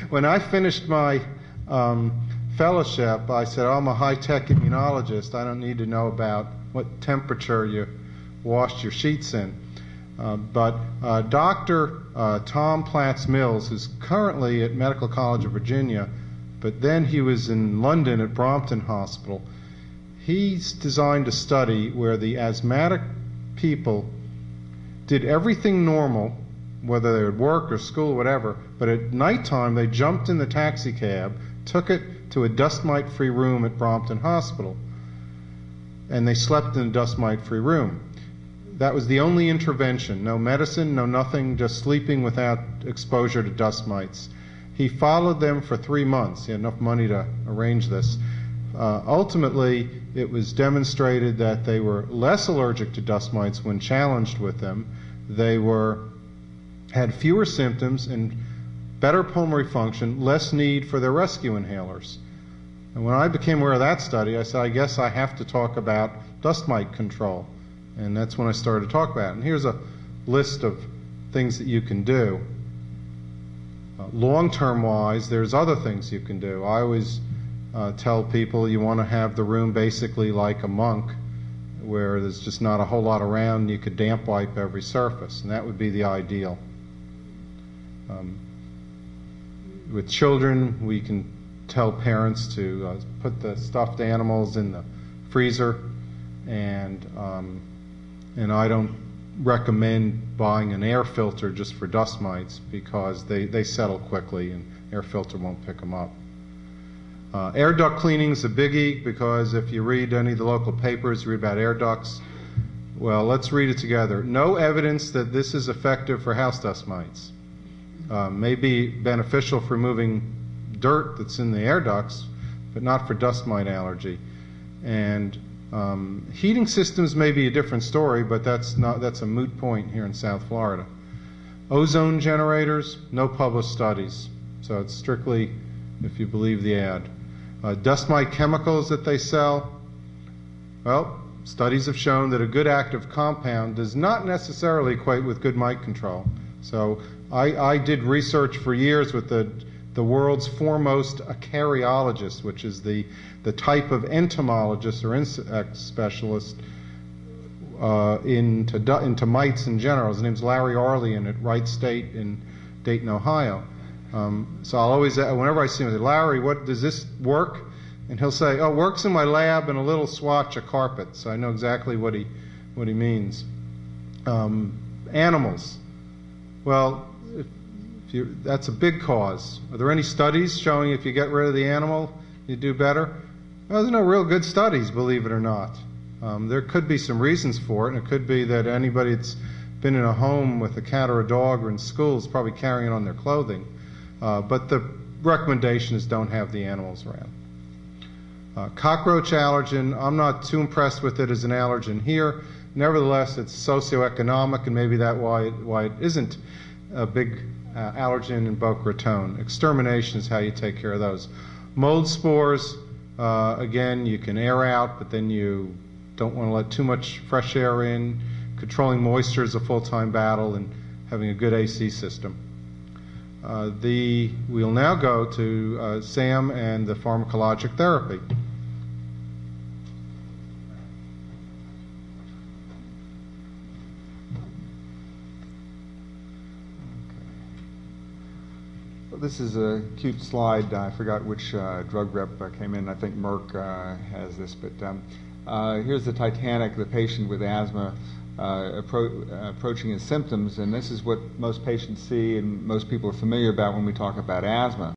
When I finished my fellowship, I said, oh, I'm a high-tech immunologist. I don't need to know about what temperature you washed your sheets in. But Dr. Tom Platts-Mills, who's currently at Medical College of Virginia, but then he was in London at Brompton Hospital, he's designed a study where the asthmatic people did everything normal, whether they would work or school or whatever, but at nighttime they jumped in the taxi cab, took it to a dust mite-free room at Brompton Hospital, and they slept in a dust mite-free room. That was the only intervention. No medicine, no nothing, just sleeping without exposure to dust mites. He followed them for 3 months. He had enough money to arrange this. Ultimately, it was demonstrated that they were less allergic to dust mites when challenged with them. They had fewer symptoms and better pulmonary function, less need for their rescue inhalers. And when I became aware of that study, I said, I guess I have to talk about dust mite control. And that's when I started to talk about it. And here's a list of things that you can do. Long-term wise, there's other things you can do. I always tell people you want to have the room basically like a monk, where there's just not a whole lot around and you could damp wipe every surface, and that would be the ideal. With children, we can tell parents to put the stuffed animals in the freezer, and I don't recommend buying an air filter just for dust mites because they settle quickly and air filter won't pick them up. Air duct cleaning is a biggie because if you read any of the local papers, you read about air ducts. Well, let's read it together. No evidence that this is effective for house dust mites. May be beneficial for removing dirt that's in the air ducts, but not for dust mite allergy. And heating systems may be a different story, but that's a moot point here in South Florida. Ozone generators, no published studies, so it's strictly if you believe the ad. Dust mite chemicals that they sell, well, studies have shown that a good active compound does not necessarily equate with good mite control. So I did research for years with the world's foremost acariologist, which is the type of entomologist or insect specialist into mites in general. His name's Larry Arlian at Wright State in Dayton, Ohio. So I'll always, whenever I see him, I say, Larry, what does this work? And he'll say, oh, it works in my lab in a little swatch of carpet. So I know exactly what he means. Animals. Well, that's a big cause. Are there any studies showing if you get rid of the animal, you do better? Well, there's no real good studies, believe it or not. There could be some reasons for it, and it could be that anybody that's been in a home with a cat or a dog or in school is probably carrying it on their clothing. But the recommendation is don't have the animals around. Cockroach allergen, I'm not too impressed with it as an allergen here. Nevertheless, it's socioeconomic, and maybe that's why it isn't a big allergen in Boca Raton. Extermination is how you take care of those. Mold spores, again, you can air out, but then you don't want to let too much fresh air in. Controlling moisture is a full-time battle, and having a good AC system. We'll now go to Sam and the pharmacologic therapy. This is a cute slide. I forgot which drug rep came in. I think Merck has this, but here's the Titanic, the patient with asthma approaching his symptoms, and this is what most patients see and most people are familiar about when we talk about asthma.